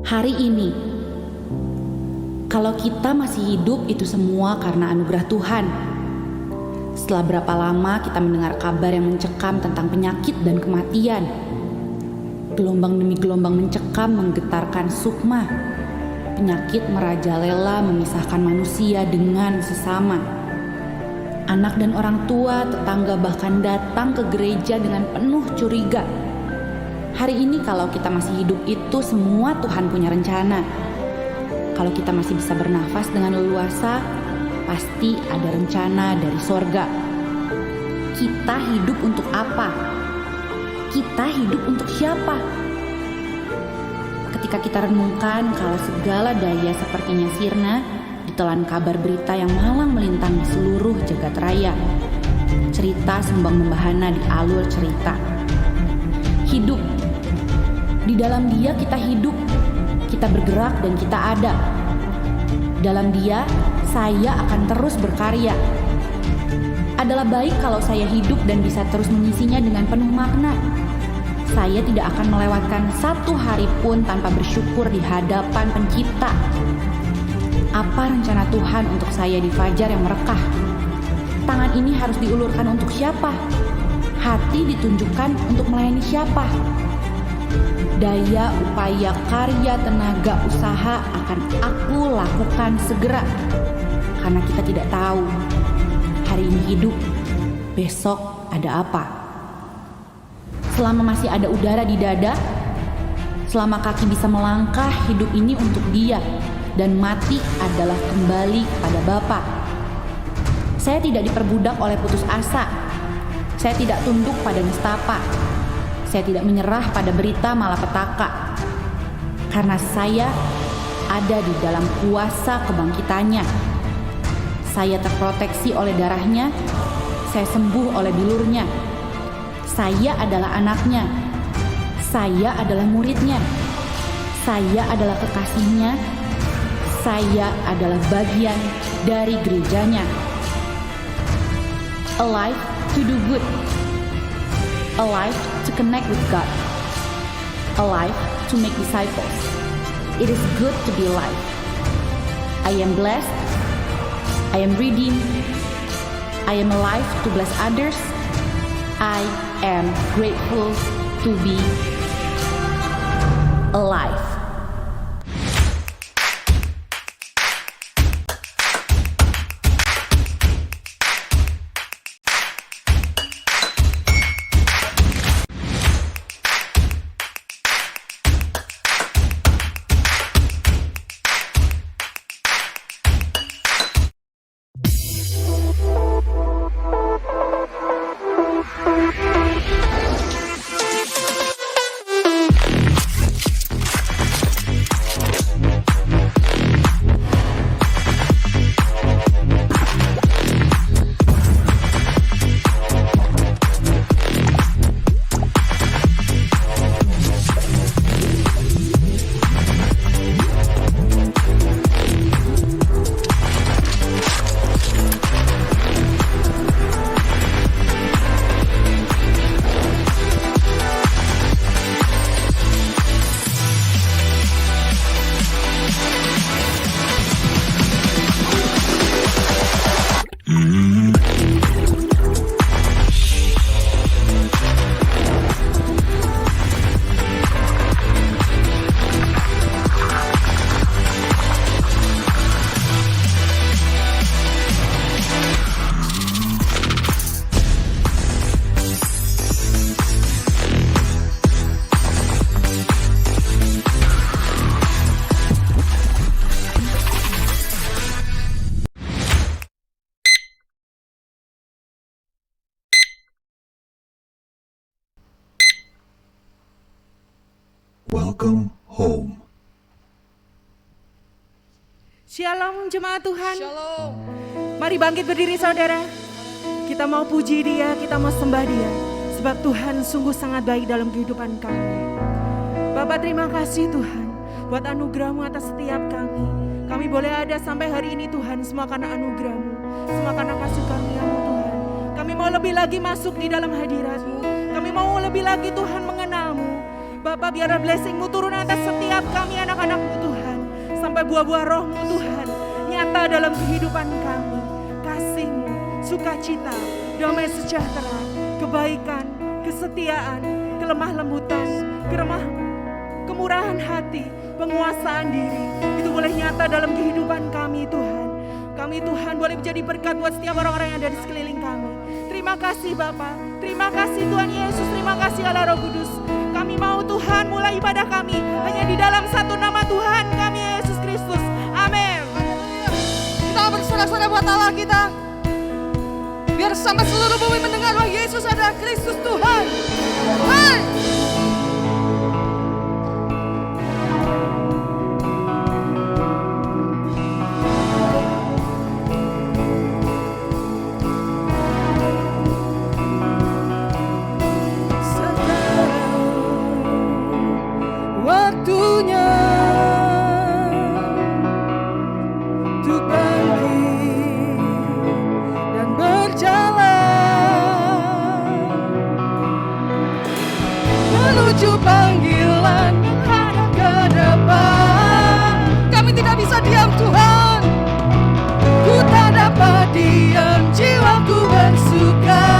Hari ini, kalau kita masih hidup itu semua karena anugerah Tuhan. Setelah berapa lama kita mendengar kabar yang mencekam tentang penyakit dan kematian. Gelombang demi gelombang mencekam menggetarkan sukma. Penyakit merajalela memisahkan manusia dengan sesama. Anak dan orang tua, tetangga bahkan datang ke gereja dengan penuh curiga. Hari ini kalau kita masih hidup itu semua Tuhan punya rencana. Kalau kita masih bisa bernafas dengan leluasa, pasti ada rencana dari sorga. Kita hidup untuk apa? Kita hidup untuk siapa? Ketika kita renungkan kalau segala daya sepertinya sirna, ditelan kabar berita yang malang melintang di seluruh jagat raya. Cerita sembang membahana di alur cerita. Hidup. Di dalam Dia kita hidup. Kita bergerak dan kita ada. Dalam Dia, saya akan terus berkarya. Adalah baik kalau saya hidup dan bisa terus mengisinya dengan penuh makna. Saya tidak akan melewatkan satu hari pun tanpa bersyukur di hadapan Pencipta. Apa rencana Tuhan untuk saya di fajar yang merekah? Tangan ini harus diulurkan untuk siapa? Hati ditunjukkan untuk melayani siapa? Daya, upaya, karya, tenaga, usaha akan aku lakukan segera. Karena kita tidak tahu hari ini hidup, besok ada apa. Selama masih ada udara di dada, selama kaki bisa melangkah, hidup ini untuk Dia. Dan mati adalah kembali kepada Bapa. Saya tidak diperbudak oleh putus asa. Saya tidak tunduk pada nistapa. Saya tidak menyerah pada berita malapetaka. Karena saya ada di dalam kuasa kebangkitannya. Saya terproteksi oleh darahnya. Saya sembuh oleh bilurnya. Saya adalah anaknya. Saya adalah muridnya. Saya adalah kekasihnya. Saya adalah bagian dari gerejanya. Alive to do good. Alive to connect with God. Alive to make disciples. It is good to be alive. I am blessed. I am redeemed. I am alive to bless others. I am grateful to be alive. Welcome home. Shalom jemaat Tuhan. Shalom. Mari bangkit berdiri saudara. Kita mau puji Dia, kita mau sembah Dia. Sebab Tuhan sungguh sangat baik dalam kehidupan kami. Bapa, terima kasih Tuhan buat anugerah-Mu atas setiap kami. Kami boleh ada sampai hari ini Tuhan, semua karena anugerah-Mu, semua karena kasih karunia-Mu Tuhan. Kami mau lebih lagi masuk di dalam hadirat-Mu. Kami mau lebih lagi Tuhan mengenal-Mu. Bapa, biarlah blessing-Mu turun atas setiap kami anak-anak-Mu Tuhan. Sampai buah-buah roh-Mu Tuhan nyata dalam kehidupan kami. Kasih-Mu, sukacita, damai sejahtera, kebaikan, kesetiaan, kelemah lembutan, kemurahan hati, penguasaan diri. Itu boleh nyata dalam kehidupan kami Tuhan. Kami Tuhan boleh menjadi berkat buat setiap orang-orang yang ada di sekeliling kami. Terima kasih Bapa, terima kasih Tuhan Yesus, terima kasih Allah Roh Kudus. Kami mau Tuhan mulai ibadah kami hanya di dalam satu nama Tuhan kami Yesus Kristus. Amin. Kita bersorak-sorai buat Allah kita. Biar sampai seluruh bumi mendengar bahwa Yesus adalah Kristus Tuhan. Hai! Waktunya untuk bangkit dan berjalan menuju panggilan menghadap ke depan. Kami tidak bisa diam Tuhan. Ku tak dapat diam, jiwaku bersuka.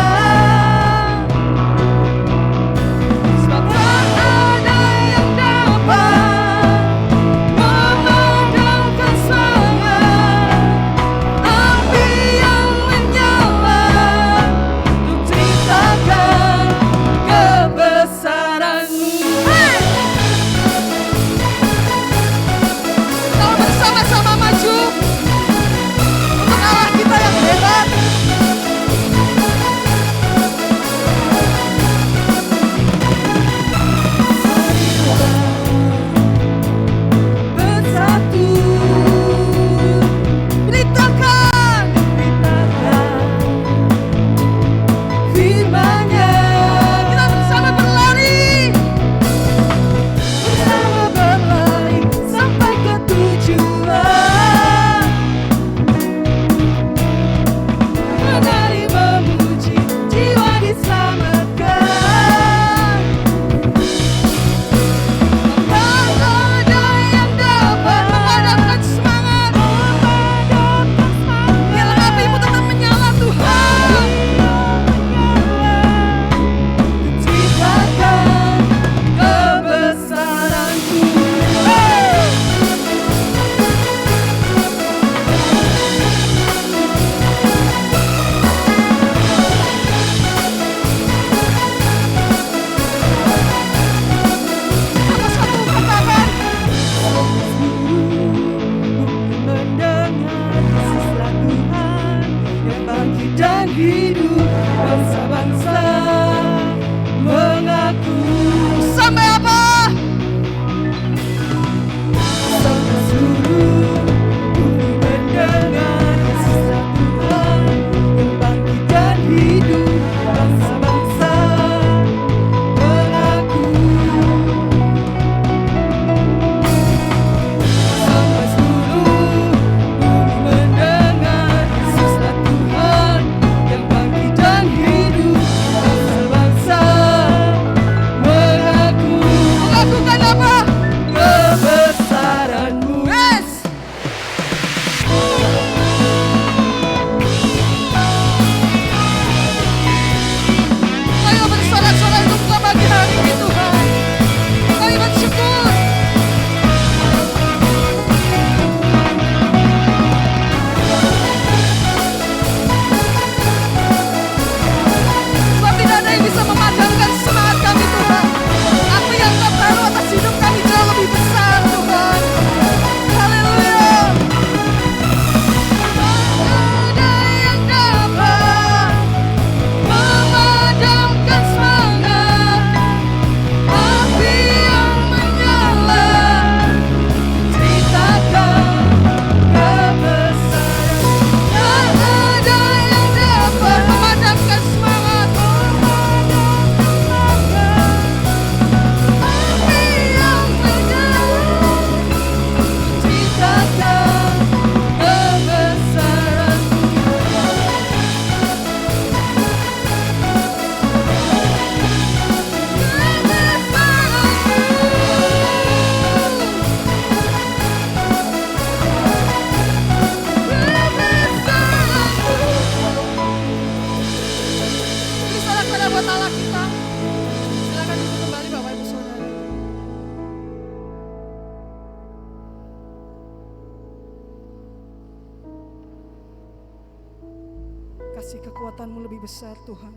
kekuatan-Mu lebih besar Tuhan.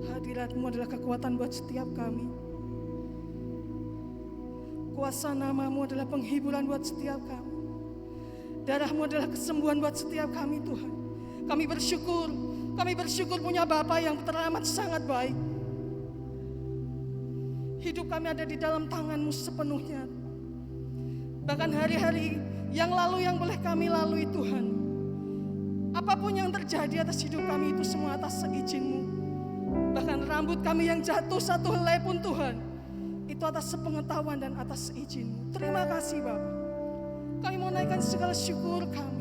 Hadirat-Mu adalah kekuatan buat setiap kami. Kuasa nama-Mu adalah penghiburan buat setiap kami. Darah-Mu adalah kesembuhan buat setiap kami Tuhan. Kami bersyukur punya Bapa yang teramat sangat baik. Hidup kami ada di dalam tangan-Mu sepenuhnya. Bahkan hari-hari yang lalu yang boleh kami lalui Tuhan, apapun yang terjadi atas hidup kami itu semua atas seizin-Mu. Bahkan rambut kami yang jatuh satu helai pun Tuhan, itu atas sepengetahuan dan atas seizin-Mu. Terima kasih Bapa. Kami mau naikkan segala syukur kami.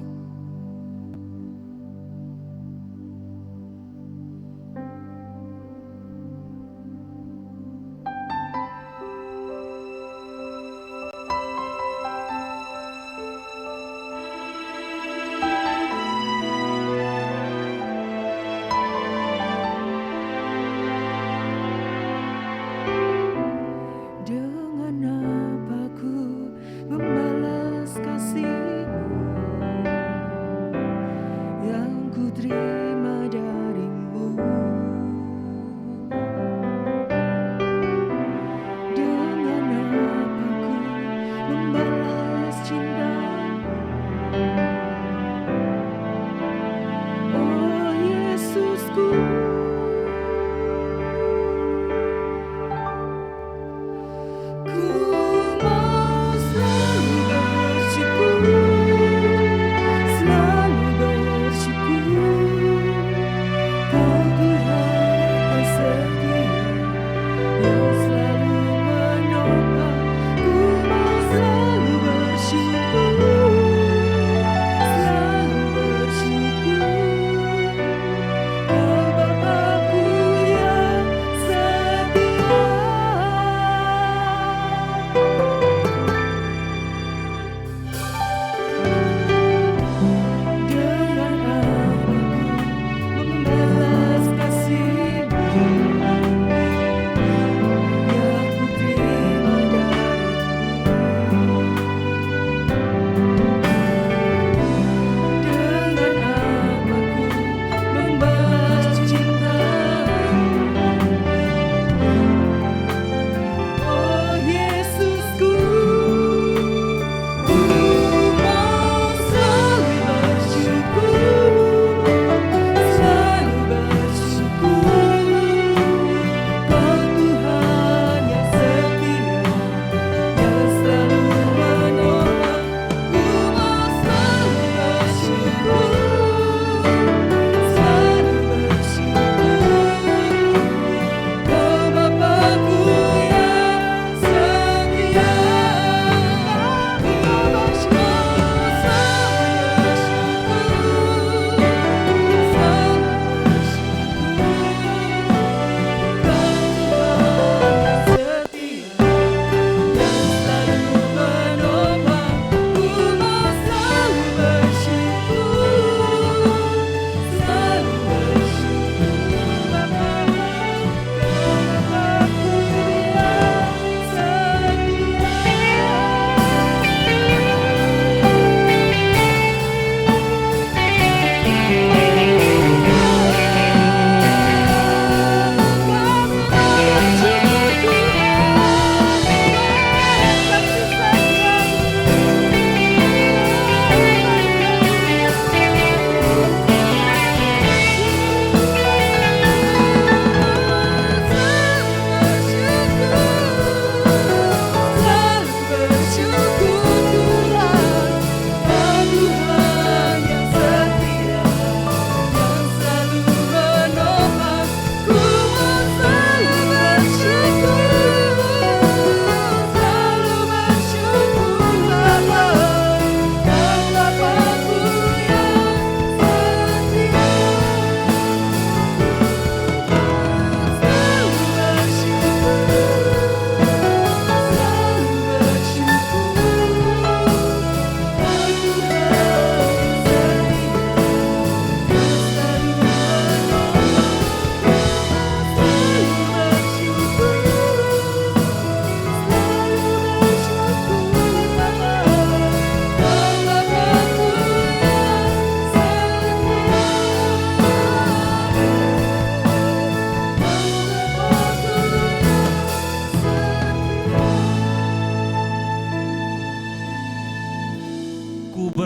Dengan apa ku membalas kasih-Mu?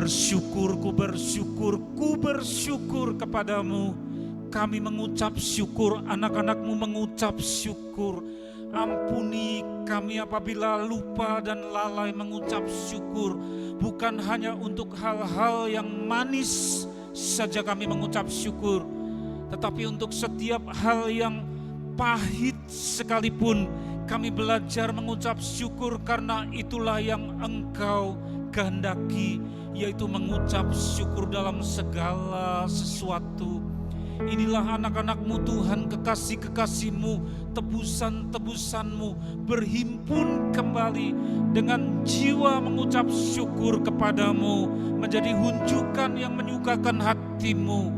ku bersyukur kepadamu. Kami mengucap syukur, anak-anakmu mengucap syukur. Ampuni kami apabila lupa dan lalai mengucap syukur. Bukan hanya untuk hal-hal yang manis saja kami mengucap syukur, tetapi untuk setiap hal yang pahit sekalipun kami belajar mengucap syukur, karena itulah yang Engkau kehendaki, yaitu mengucap syukur dalam segala sesuatu. Inilah anak-anak-Mu Tuhan, kekasih-kekasih-Mu, tebusan-tebusan-Mu berhimpun kembali dengan jiwa mengucap syukur kepadamu, menjadi hunjukan yang menyukakan hati-Mu.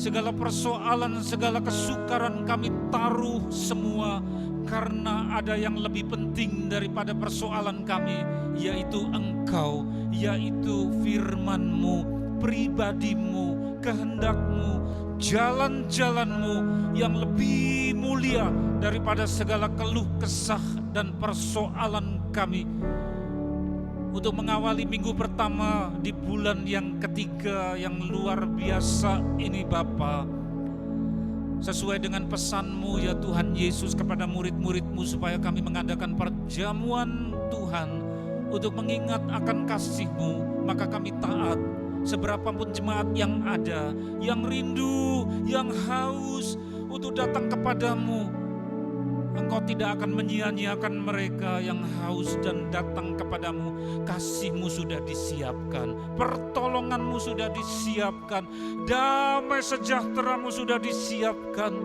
Segala persoalan, segala kesukaran kami taruh semua, karena ada yang lebih penting daripada persoalan kami, yaitu Engkau, yaitu firman-Mu, pribadi-Mu, kehendak-Mu, jalan-jalan-Mu yang lebih mulia daripada segala keluh kesah dan persoalan kami. Untuk mengawali minggu pertama di bulan yang ketiga yang luar biasa ini Bapa, sesuai dengan pesan-Mu ya Tuhan Yesus kepada murid-murid-Mu, supaya kami mengadakan perjamuan Tuhan untuk mengingat akan kasih-Mu, maka kami taat. Seberapapun jemaat yang ada, yang rindu, yang haus untuk datang kepadamu, Engkau tidak akan menyia-nyiakan mereka yang haus dan datang kepadamu. Kasih-Mu sudah disiapkan, pertolongan-Mu sudah disiapkan, damai sejahtera-Mu sudah disiapkan.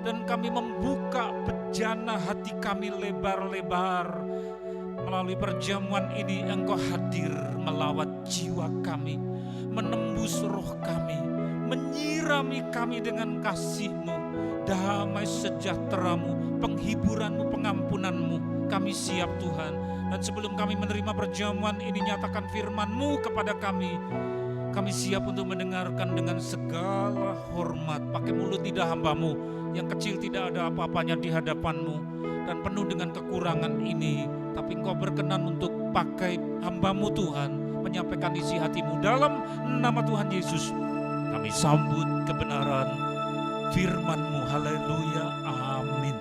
Dan kami membuka bejana hati kami lebar-lebar. Melalui perjamuan ini Engkau hadir melawat jiwa kami, menembus roh kami, menyirami kami dengan kasih-Mu, damai sejahtera-Mu, penghiburan-Mu, pengampunan-Mu. Kami siap Tuhan. Dan sebelum kami menerima perjamuan ini, nyatakan firman-Mu kepada kami. Kami siap untuk mendengarkan dengan segala hormat. Pakai mulut lidah hamba-Mu yang kecil, tidak ada apa-apanya di hadapan-Mu dan penuh dengan kekurangan ini, tapi Engkau berkenan untuk pakai hamba-Mu Tuhan, menyampaikan isi hati-Mu. Dalam nama Tuhan Yesus kami sambut kebenaran firman-Mu. Haleluya, amin.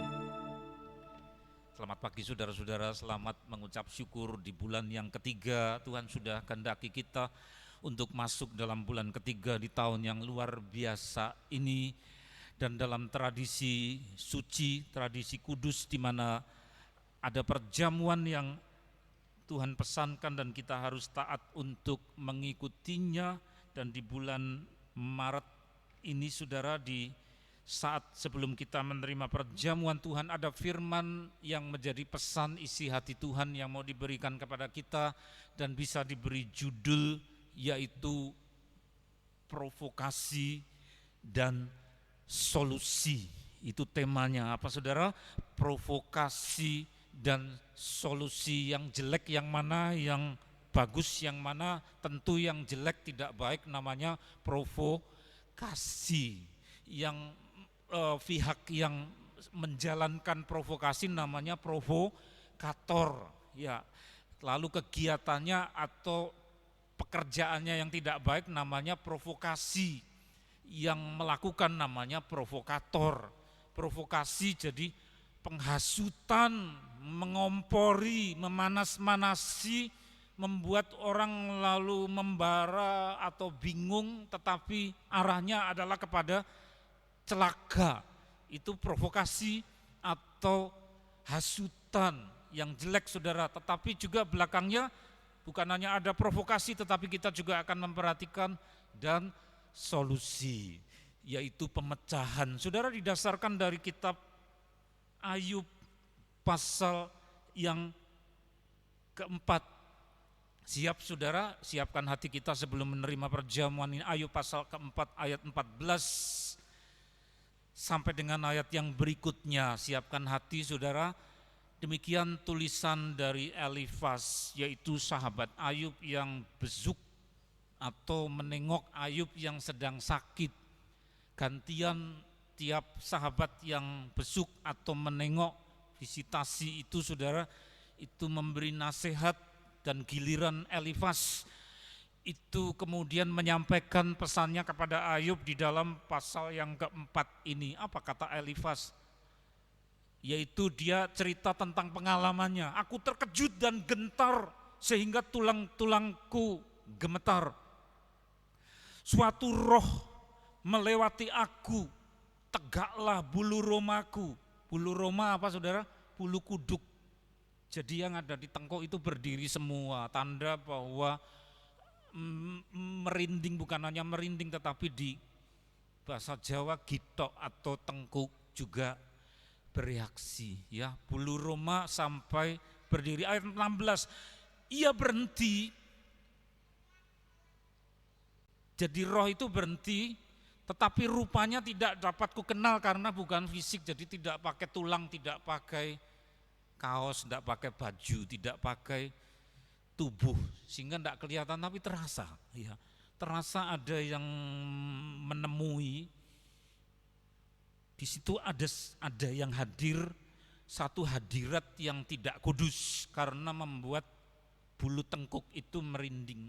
Selamat pagi saudara-saudara, selamat mengucap syukur di bulan yang ketiga. Tuhan sudah kehendaki kita untuk masuk dalam bulan ketiga di tahun yang luar biasa ini. Dan dalam tradisi suci, tradisi kudus, di mana ada perjamuan yang Tuhan pesankan dan kita harus taat untuk mengikutinya. Dan di bulan Maret ini saudara, di saat sebelum kita menerima perjamuan Tuhan, ada firman yang menjadi pesan isi hati Tuhan yang mau diberikan kepada kita dan bisa diberi judul, yaitu provokasi dan solusi. Itu temanya apa saudara? Provokasi dan solusi. Yang jelek yang mana, yang bagus yang mana? Tentu yang jelek, tidak baik, namanya provokasi. Yang pihak yang menjalankan provokasi namanya provokator ya. Lalu kegiatannya atau pekerjaannya yang tidak baik namanya provokasi. Yang melakukan namanya provokator. Provokasi jadi penghasutan, mengompori, memanas-manasi, membuat orang lalu membara atau bingung, tetapi arahnya adalah kepada celaka. Itu provokasi atau hasutan yang jelek saudara. Tetapi juga belakangnya bukan hanya ada provokasi, tetapi kita juga akan memperhatikan dan solusi, yaitu pemecahan. Saudara, didasarkan dari kitab Ayub pasal yang keempat. Siap saudara, siapkan hati kita sebelum menerima perjamuan ini. Ayub pasal keempat ayat 14 sampai dengan ayat yang berikutnya. Siapkan hati saudara. Demikian tulisan dari Elifas, yaitu sahabat Ayub yang besuk atau menengok Ayub yang sedang sakit. Gantian tiap sahabat yang besuk atau menengok, visitasi itu saudara, itu memberi nasihat. Dan giliran Elifas itu kemudian menyampaikan pesannya kepada Ayub di dalam pasal yang keempat ini. Apa kata Elifas? Yaitu dia cerita tentang pengalamannya. Aku terkejut dan gentar sehingga tulang-tulangku gemetar. Suatu roh melewati aku, tegaklah bulu romaku. Bulu roma apa saudara? Bulu kuduk. Jadi yang ada di tengkuk itu berdiri semua, tanda bahwa merinding, bukan hanya merinding tetapi di bahasa Jawa gitok atau tengkuk juga bereaksi ya. Bulu roma sampai berdiri. Ayat 16, ia berhenti. Jadi roh itu berhenti, tetapi rupanya tidak dapat kukenal karena bukan fisik. Jadi tidak pakai tulang, tidak pakai kaos, tidak pakai baju, tidak pakai tubuh, sehingga tidak kelihatan tapi terasa, ya, terasa ada yang menemui. Di situ ada yang hadir, satu hadirat yang tidak kudus karena membuat bulu tengkuk itu merinding.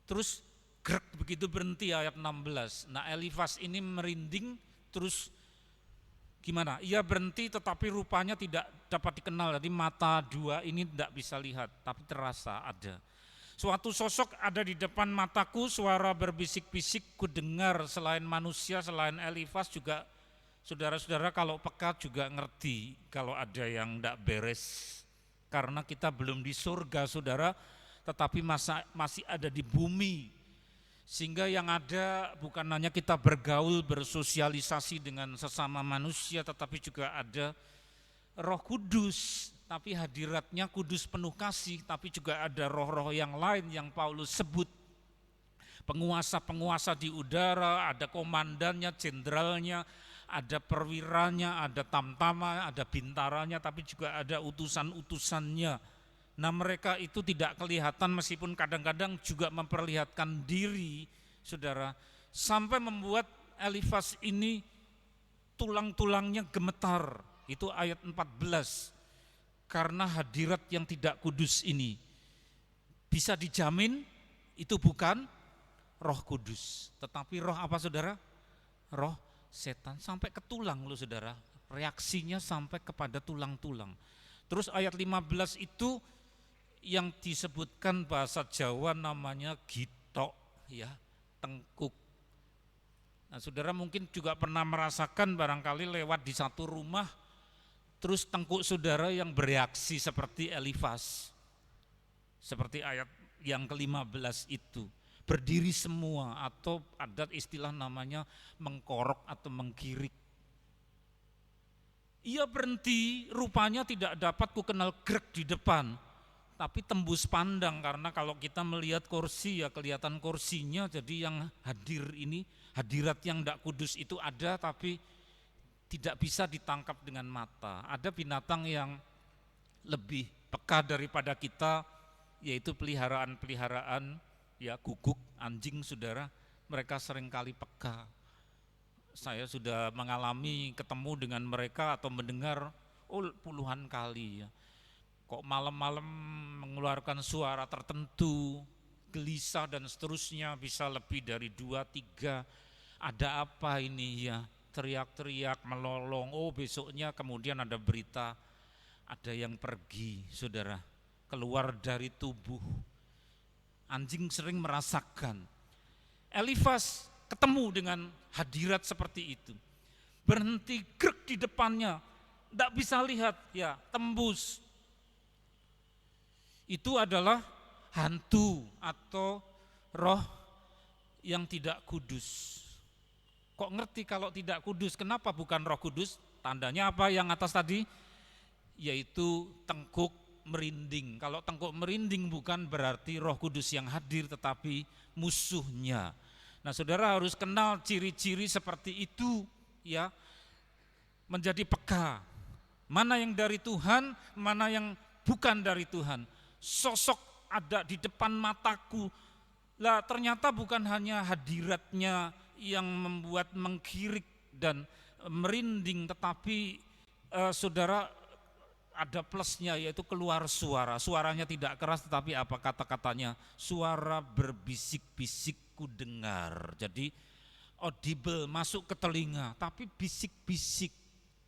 Terus grek begitu berhenti ayat 16. Nah Elifas ini merinding terus gimana? Ia berhenti tetapi rupanya tidak dapat dikenal. Jadi mata dua ini tidak bisa lihat, tapi terasa ada. Suatu sosok ada di depan mataku, suara berbisik-bisik ku dengar. Selain manusia, selain Elifas juga saudara-saudara kalau peka juga ngerti kalau ada yang tidak beres. Karena kita belum di surga saudara, tetapi masih ada di bumi. Sehingga yang ada bukan hanya kita bergaul, bersosialisasi dengan sesama manusia, tetapi juga ada Roh Kudus, tapi hadiratnya kudus penuh kasih, tapi juga ada roh-roh yang lain yang Paulus sebut. Penguasa-penguasa di udara, ada komandannya, jenderalnya, ada perwiranya, ada tamtama, ada bintaranya, tapi juga ada utusan-utusannya. Nah mereka itu tidak kelihatan meskipun kadang-kadang juga memperlihatkan diri, saudara, sampai membuat Elifas ini tulang-tulangnya gemetar. Itu ayat 14, karena hadirat yang tidak kudus ini. Bisa dijamin itu bukan Roh Kudus, tetapi roh apa saudara? Roh setan, sampai ke tulang loh saudara, reaksinya sampai kepada tulang-tulang. Terus ayat 15 itu yang disebutkan bahasa Jawa namanya gitok, ya, tengkuk. Nah saudara mungkin juga pernah merasakan barangkali lewat di satu rumah, terus tengkuk saudara yang bereaksi seperti Elifas, seperti ayat yang ke-15 itu, berdiri semua, atau ada istilah namanya mengkorok atau mengkirik. Ia berhenti, rupanya tidak dapat kukenal grek di depan, tapi tembus pandang, karena kalau kita melihat kursi ya kelihatan kursinya. Jadi yang hadir ini, hadirat yang tidak kudus itu ada, tapi tidak bisa ditangkap dengan mata. Ada binatang yang lebih peka daripada kita, yaitu peliharaan-peliharaan, ya guguk, anjing saudara, mereka seringkali peka. Saya sudah mengalami ketemu dengan mereka atau mendengar puluhan kali ya. Kok malam-malam mengeluarkan suara tertentu, gelisah dan seterusnya, bisa lebih dari 2-3. Ada apa ini ya? Teriak-teriak, melolong. Oh besoknya kemudian ada berita, ada yang pergi saudara, keluar dari tubuh. Anjing sering merasakan. Elifas ketemu dengan hadirat seperti itu. Berhenti grek di depannya, tidak bisa lihat ya, tembus. Itu adalah hantu atau roh yang tidak kudus. Kok ngerti kalau tidak kudus? Kenapa bukan Roh Kudus? Tandanya apa yang atas tadi? Yaitu tengkuk merinding. Kalau tengkuk merinding bukan berarti Roh Kudus yang hadir, tetapi musuhnya. Nah saudara harus kenal ciri-ciri seperti itu ya, menjadi peka. Mana yang dari Tuhan, mana yang bukan dari Tuhan. Sosok ada di depan mataku, lah ternyata bukan hanya hadiratnya yang membuat mengkirik dan merinding, tetapi saudara ada plusnya, yaitu keluar suara. Suaranya tidak keras, tetapi apa kata-katanya? Suara berbisik-bisik ku dengar. Jadi audible, masuk ke telinga, tapi bisik-bisik.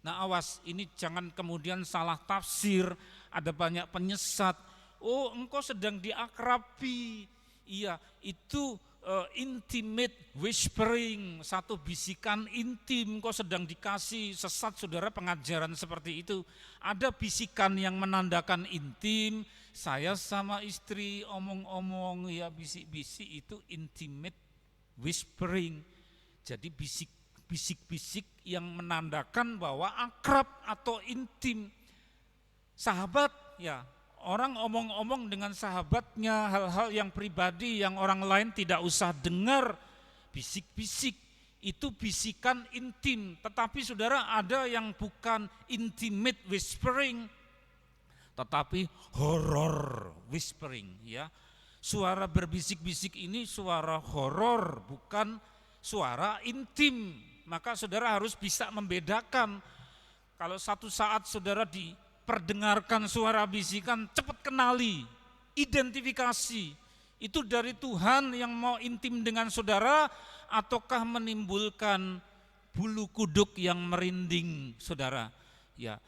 Nah awas, ini jangan kemudian salah tafsir, ada banyak penyesat. Oh engkau sedang diakrabi. Iya, itu intimate whispering, satu bisikan intim, kok sedang dikasih. Sesat saudara pengajaran seperti itu. Ada bisikan yang menandakan intim, saya sama istri omong-omong, ya bisik-bisik, itu intimate whispering. Jadi bisik-bisik yang menandakan bahwa akrab atau intim. Sahabat, ya, orang omong-omong dengan sahabatnya hal-hal yang pribadi yang orang lain tidak usah dengar, bisik-bisik, itu bisikan intim. Tetapi saudara, ada yang bukan intimate whispering, tetapi horror whispering, ya. Suara berbisik-bisik ini suara horor, bukan suara intim. Maka saudara harus bisa membedakan. Kalau satu saat saudara perdengarkan suara bisikan, cepat kenali, identifikasi. Itu dari Tuhan yang mau intim dengan saudara, ataukah menimbulkan bulu kuduk yang merinding saudara. Ya,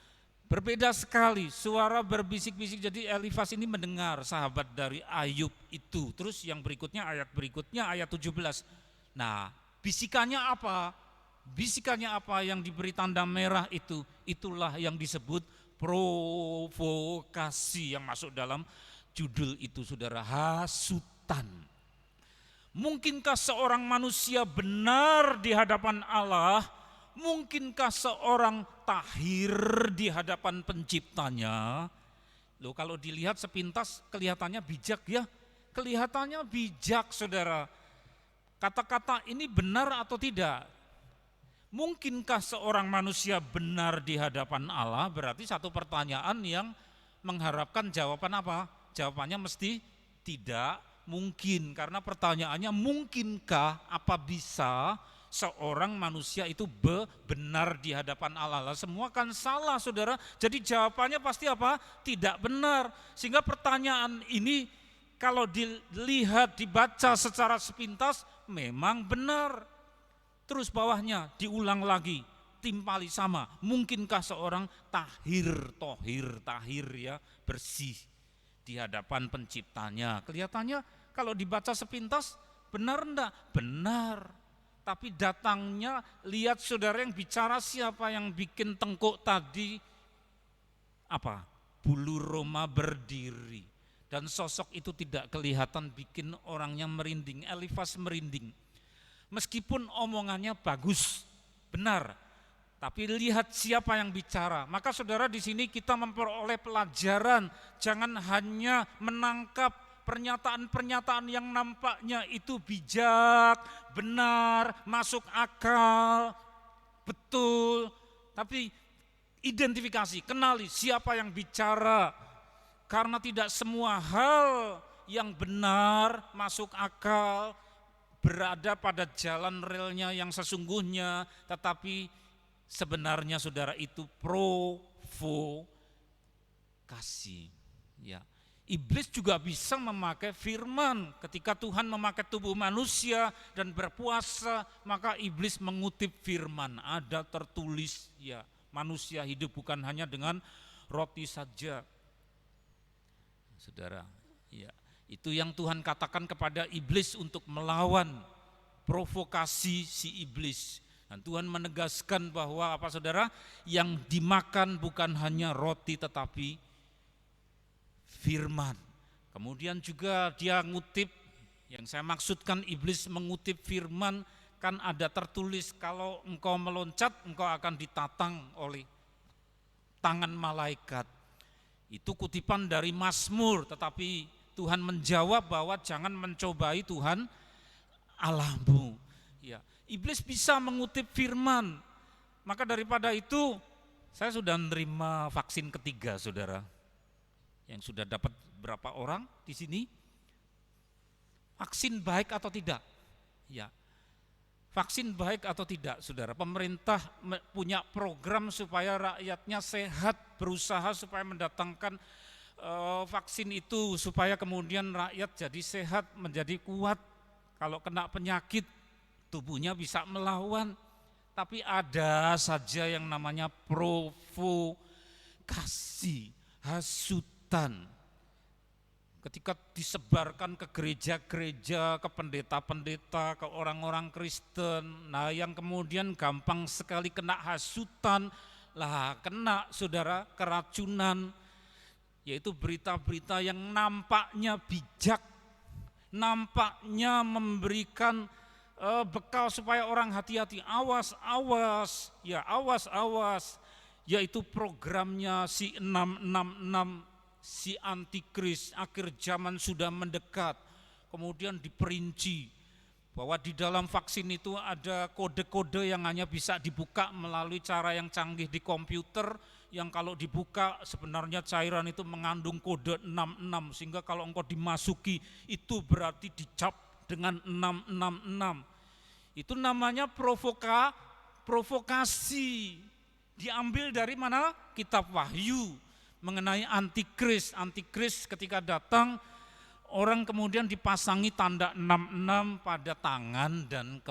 berbeda sekali suara berbisik-bisik. Jadi Elifas ini mendengar sahabat dari Ayub itu. Terus yang berikutnya, ayat berikutnya, ayat 17. Nah, bisikannya apa? Bisikannya apa yang diberi tanda merah itu? Itulah yang disebut provokasi, yang masuk dalam judul itu saudara, hasutan. Mungkinkah seorang manusia benar di hadapan Allah? Mungkinkah seorang tahir di hadapan penciptanya? Loh, kalau dilihat sepintas kelihatannya bijak ya, kelihatannya bijak saudara. Kata-kata ini benar atau tidak? Mungkinkah seorang manusia benar di hadapan Allah? Berarti satu pertanyaan yang mengharapkan jawaban apa? Jawabannya mesti tidak mungkin, karena pertanyaannya mungkinkah, apa bisa seorang manusia itu benar di hadapan Allah? Semua kan salah saudara, jadi jawabannya pasti apa? Tidak benar. Sehingga pertanyaan ini kalau dilihat, dibaca secara sepintas memang benar. Terus bawahnya diulang lagi, timpali sama. Mungkinkah seorang tahir ya, bersih di hadapan penciptanya? Kelihatannya kalau dibaca sepintas benar enggak? Benar. Tapi datangnya, lihat saudara, yang bicara siapa, yang bikin tengkuk tadi apa? Bulu roma berdiri. Dan sosok itu tidak kelihatan, bikin orangnya merinding. Elifas merinding. Meskipun omongannya bagus, benar, tapi lihat siapa yang bicara. Maka saudara, di sini kita memperoleh pelajaran, jangan hanya menangkap pernyataan-pernyataan yang nampaknya itu bijak, benar, masuk akal, betul, tapi identifikasi, kenali siapa yang bicara. Karena tidak semua hal yang benar, masuk akal, berada pada jalan relnya yang sesungguhnya, tetapi sebenarnya saudara itu provokasi. Ya, iblis juga bisa memakai firman. Ketika Tuhan memakai tubuh manusia dan berpuasa, maka iblis mengutip firman. Ada tertulis, ya, manusia hidup bukan hanya dengan roti saja. Saudara, ya. Itu yang Tuhan katakan kepada iblis untuk melawan provokasi si iblis. Dan Tuhan menegaskan bahwa apa saudara, yang dimakan bukan hanya roti tetapi firman. Kemudian juga dia ngutip, yang saya maksudkan iblis mengutip firman, kan ada tertulis, kalau engkau meloncat engkau akan ditatang oleh tangan malaikat. Itu kutipan dari Mazmur, tetapi Tuhan menjawab bahwa jangan mencobai Tuhan Allahmu. Ya, iblis bisa mengutip firman. Maka daripada itu, saya sudah menerima vaksin ketiga, saudara. Yang sudah dapat berapa orang di sini? Vaksin baik atau tidak? Ya, Vaksin baik atau tidak, saudara? Pemerintah punya program supaya rakyatnya sehat, berusaha supaya mendatangkan vaksin itu supaya kemudian rakyat jadi sehat, menjadi kuat. Kalau kena penyakit, tubuhnya bisa melawan. Tapi ada saja yang namanya provokasi, hasutan. Ketika disebarkan ke gereja-gereja, ke pendeta-pendeta, ke orang-orang Kristen, nah yang kemudian gampang sekali kena hasutan, lah kena saudara keracunan, yaitu berita-berita yang nampaknya bijak, nampaknya memberikan bekal supaya orang hati-hati, awas, yaitu programnya si 666, si antikris, akhir zaman sudah mendekat. Kemudian diperinci bahwa di dalam vaksin itu ada kode-kode yang hanya bisa dibuka melalui cara yang canggih di komputer, yang kalau dibuka sebenarnya cairan itu mengandung kode 66, sehingga kalau engkau dimasuki itu berarti dicap dengan 666. Itu namanya provokasi. Diambil dari mana? Kitab Wahyu mengenai antikris. Antikris ketika datang, orang kemudian dipasangi tanda 66 pada tangan dan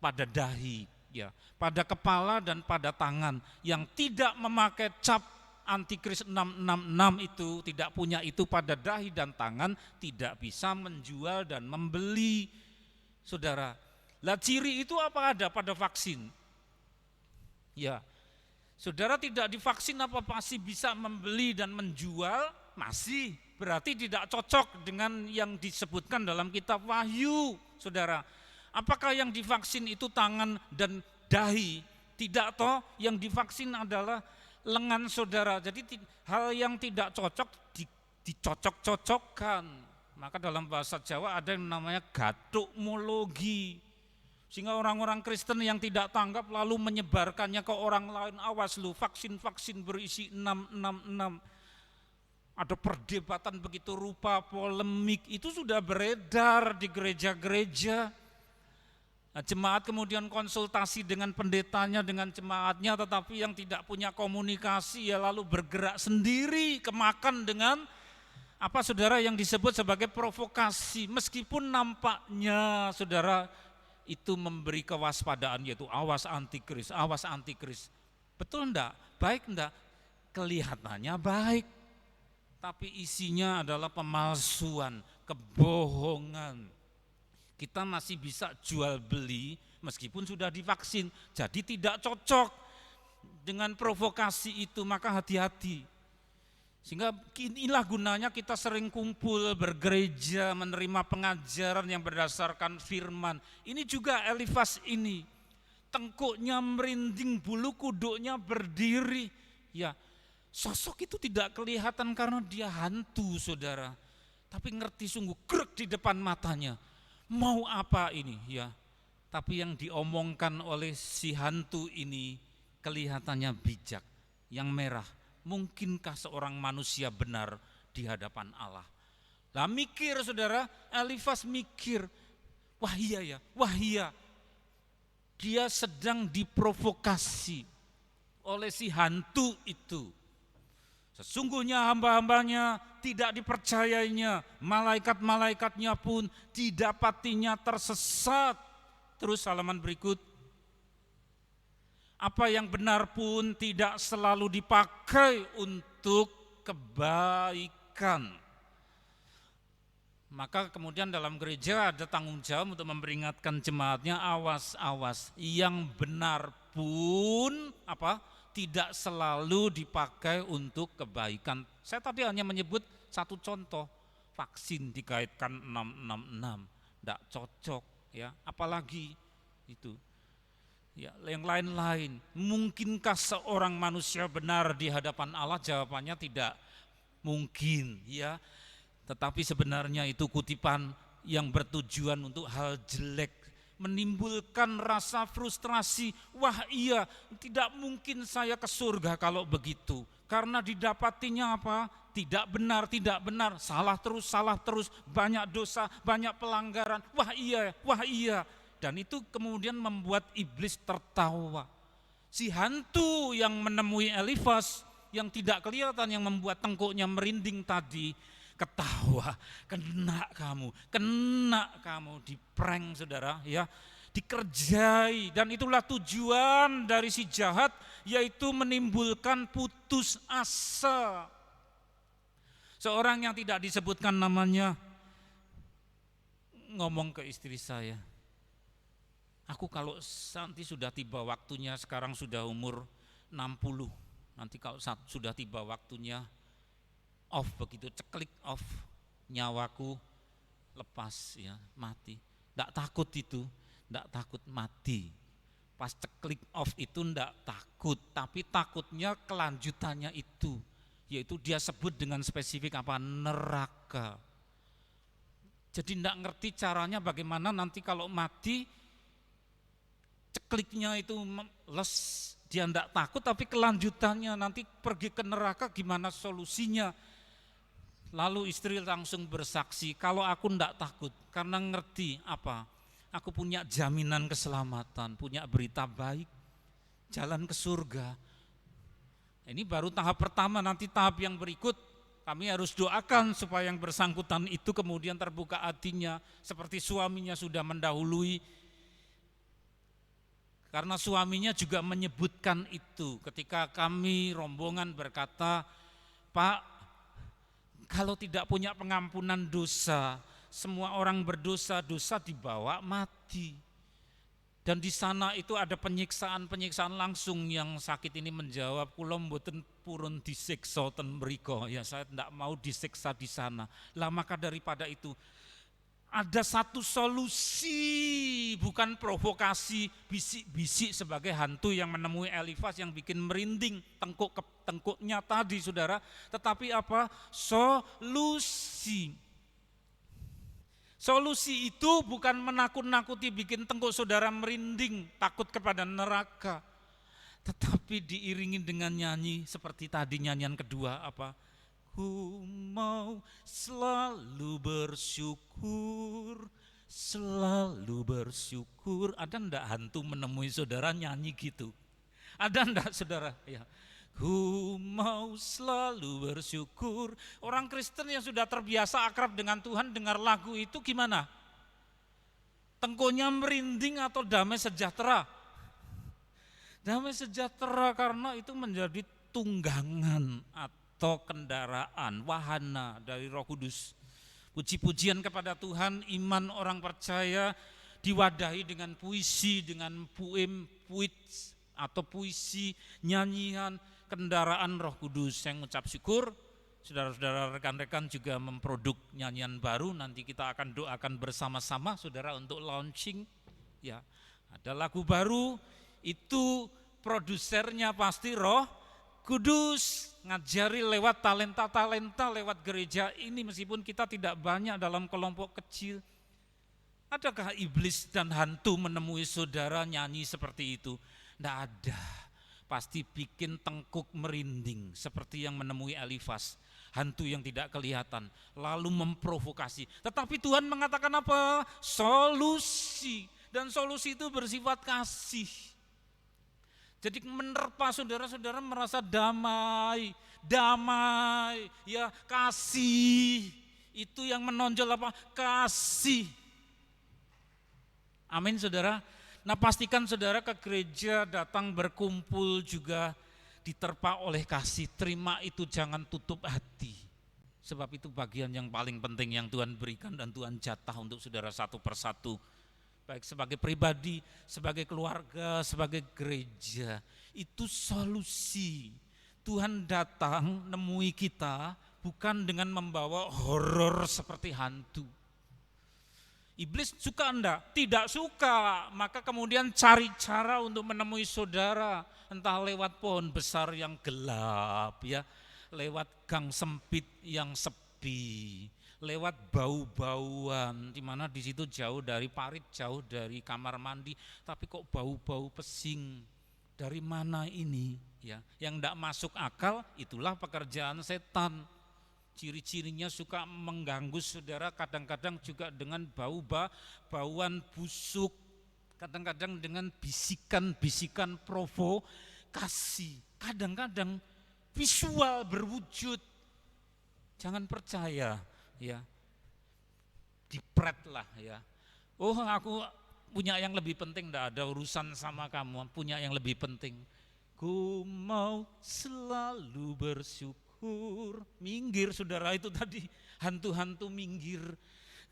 pada dahi, ya, pada kepala dan pada tangan. Yang tidak memakai cap antikris 666 itu, tidak punya itu pada dahi dan tangan, tidak bisa menjual dan membeli. Saudara, lah ciri itu apa ada pada vaksin? Ya, saudara tidak divaksin apa masih bisa membeli dan menjual? Masih, berarti tidak cocok dengan yang disebutkan dalam kitab Wahyu, saudara. Apakah yang divaksin itu tangan dan dahi? Tidak toh, yang divaksin adalah lengan saudara. Jadi hal yang tidak cocok dicocok-cocokkan. Maka dalam bahasa Jawa ada yang namanya gatukmologi. Sehingga orang-orang Kristen yang tidak tanggap lalu menyebarkannya ke orang lain. Awas lu, vaksin-vaksin berisi 666. Ada perdebatan begitu rupa, polemik, itu sudah beredar di gereja-gereja. Nah, jemaat kemudian konsultasi dengan pendetanya, dengan jemaatnya, tetapi yang tidak punya komunikasi ya lalu bergerak sendiri, kemakan dengan apa saudara yang disebut sebagai provokasi. Meskipun nampaknya saudara itu memberi kewaspadaan, yaitu awas antikris, awas antikris. Betul enggak? Baik enggak? Kelihatannya baik, tapi isinya adalah pemalsuan, kebohongan. Kita masih bisa jual beli meskipun sudah divaksin, jadi tidak cocok dengan provokasi itu, maka hati-hati. Sehingga inilah gunanya kita sering kumpul, bergereja, menerima pengajaran yang berdasarkan firman. Ini juga Elifas ini, tengkuknya merinding, bulu kuduknya berdiri. Ya, sosok itu tidak kelihatan karena dia hantu saudara, tapi ngerti sungguh, grek di depan matanya. Mau apa ini ya? Tapi yang diomongkan oleh si hantu ini kelihatannya bijak, yang merah. Mungkinkah seorang manusia benar di hadapan Allah? Lah mikir saudara, Elifas mikir, wah iya ya, wah iya. Dia sedang diprovokasi oleh si hantu itu. Sesungguhnya hamba-hambanya tidak dipercayainya, malaikat-malaikatnya pun didapatinya tersesat. Terus halaman berikut, apa yang benar pun tidak selalu dipakai untuk kebaikan. Maka kemudian dalam gereja ada tanggung jawab untuk memperingatkan jemaatnya, awas-awas, yang benar pun apa? Tidak selalu dipakai untuk kebaikan. Saya tadi hanya menyebut satu contoh, vaksin dikaitkan 666, tidak cocok ya, apalagi itu. Ya, yang lain-lain. Mungkinkah seorang manusia benar di hadapan Allah? Jawabannya tidak mungkin ya. Tetapi sebenarnya itu kutipan yang bertujuan untuk hal jelek, menimbulkan rasa frustrasi. Wah iya, tidak mungkin saya ke surga kalau begitu. Karena didapatinya apa? Tidak benar, salah terus, banyak dosa, banyak pelanggaran. Wah iya. Dan itu kemudian membuat iblis tertawa. Si hantu yang menemui Elifas yang tidak kelihatan, yang membuat tengkuknya merinding tadi, ketawa, kena kamu, diprank saudara ya, dikerjai. Dan itulah tujuan dari si jahat, yaitu menimbulkan putus asa. Seorang yang tidak disebutkan namanya ngomong ke istri saya, aku kalau nanti sudah tiba waktunya, sekarang sudah umur 60, nanti kalau sudah tiba waktunya off, begitu ceklik off, nyawaku lepas ya, mati. Nggak takut itu, nggak takut mati. Pas ceklik off itu nggak takut, tapi takutnya kelanjutannya itu, yaitu dia sebut dengan spesifik apa? Neraka. Jadi nggak ngerti caranya bagaimana nanti kalau mati, cekliknya itu les, dia nggak takut, tapi kelanjutannya nanti pergi ke neraka gimana solusinya. Lalu istri langsung bersaksi, kalau aku nggak takut karena ngerti apa, aku punya jaminan keselamatan, punya berita baik, jalan ke surga. Ini baru tahap pertama, nanti tahap yang berikut kami harus doakan supaya yang bersangkutan itu kemudian terbuka hatinya seperti suaminya sudah mendahului. Karena suaminya juga menyebutkan itu ketika kami rombongan berkata, Pak, kalau tidak punya pengampunan dosa, semua orang berdosa, dosa dibawa mati. Dan di sana itu ada penyiksaan langsung. Yang sakit ini menjawab, kula mboten purun disiksa ten mriko, ya saya tidak mau disiksa di sana. Lah maka daripada itu ada satu solusi, bukan provokasi bisik-bisik sebagai hantu yang menemui Elifas yang bikin merinding tengkuknya tadi saudara, tetapi apa? Solusi itu bukan menakut-nakuti bikin tengkuk saudara merinding, takut kepada neraka. Tetapi diiringi dengan nyanyi seperti tadi nyanyian kedua apa? Ku mau selalu bersyukur, selalu bersyukur. Ada enggak hantu menemui saudara nyanyi gitu? Ada enggak saudara? Ya. Ku mau selalu bersyukur. Orang Kristen yang sudah terbiasa akrab dengan Tuhan dengar lagu itu gimana? Tengkonya merinding atau damai sejahtera? Damai sejahtera karena itu menjadi tunggangan atau kendaraan, wahana dari Roh Kudus. Puji-pujian kepada Tuhan, iman orang percaya diwadahi dengan puisi, dengan puits atau puisi, nyanyian, kendaraan Roh Kudus. Saya mengucap syukur, saudara-saudara rekan-rekan juga memproduk nyanyian baru, nanti kita akan doakan bersama-sama saudara untuk launching. Ya, ada lagu baru, itu produsernya pasti Roh Kudus, ngajari lewat talenta-talenta, lewat gereja ini meskipun kita tidak banyak dalam kelompok kecil. Adakah iblis dan hantu menemui saudara nyanyi seperti itu? Tidak ada. Pasti bikin tengkuk merinding seperti yang menemui Elifas, hantu yang tidak kelihatan, lalu memprovokasi. Tetapi Tuhan mengatakan apa? Solusi, dan solusi itu bersifat kasih. Jadi menerpa saudara-saudara merasa damai, ya kasih. Itu yang menonjol apa? Kasih. Amin saudara. Nah pastikan saudara ke gereja datang berkumpul juga diterpa oleh kasih. Terima itu, jangan tutup hati. Sebab itu bagian yang paling penting yang Tuhan berikan dan Tuhan jatah untuk saudara satu persatu. Baik sebagai pribadi, sebagai keluarga, sebagai gereja. Itu solusi. Tuhan datang nemui kita bukan dengan membawa horor seperti hantu. Iblis suka enggak? Tidak suka. Maka kemudian cari cara untuk menemui saudara, entah lewat pohon besar yang gelap ya, lewat gang sempit yang sepi, lewat bau-bauan, di mana di situ jauh dari parit, jauh dari kamar mandi, tapi kok bau-bau pesing. Dari mana ini? Ya, yang enggak masuk akal, itulah pekerjaan setan. Ciri-cirinya suka mengganggu saudara, kadang-kadang juga dengan bauan busuk, Kadang-kadang dengan bisikan-bisikan provokasi, kadang-kadang visual berwujud. Jangan percaya ya, dipret lah ya. Oh aku punya yang lebih penting, enggak ada urusan sama kamu, punya yang lebih penting. Ku mau selalu bersyukur. Minggir saudara, itu tadi hantu-hantu minggir.